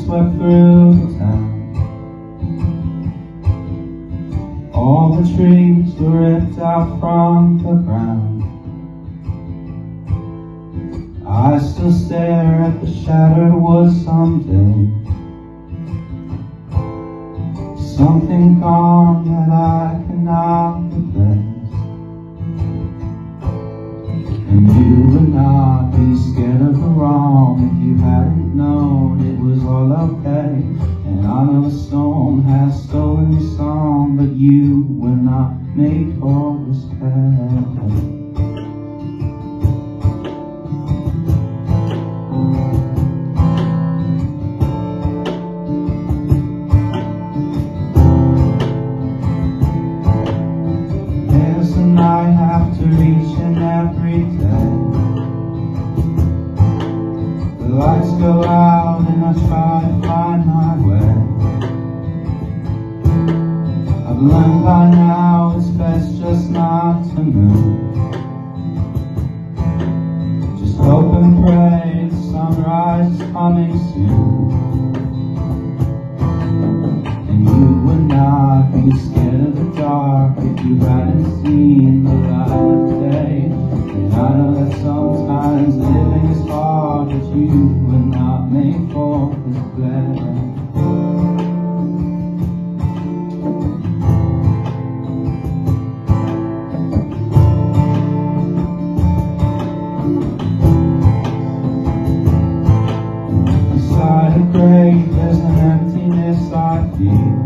swept through the town. All the trees were ripped out from the ground. I still stare at the shattered wood someday. Something gone that I cannot replace. And you would not be scared of the wrong if you hadn't known it was all okay. And I know the storm has stolen your song, but you were not made for this path. I have to reach in every day. The lights go out and I try to find my way. I've learned by now it's best just not to move. Just hope and pray the sunrise is coming soon. And you would not be scared of the dark if you hadn't seen the light of day. And I know that sometimes living is hard, but you were not made for this play. Inside a grave there's an emptiness I feel.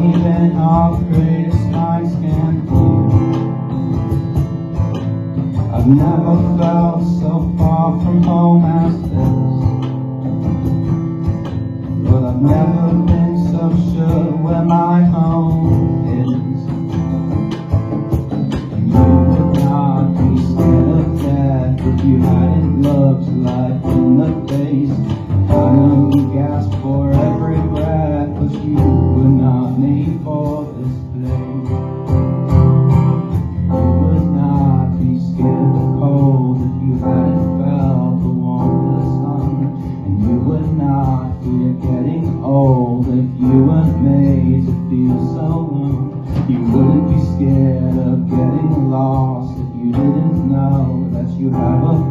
Even our greatest minds can't feel. I've never felt so far from home as this, but I've never been so sure where my home is. And you would not be scared of death if you hadn't looked life in the face. I know you gasp for every breath, but you were not made for this place. You would not be scared of the cold if you hadn't felt the warmth of the sun. And you would not fear getting old if you weren't made to feel so alone. You wouldn't be scared of getting lost if you didn't know that you have a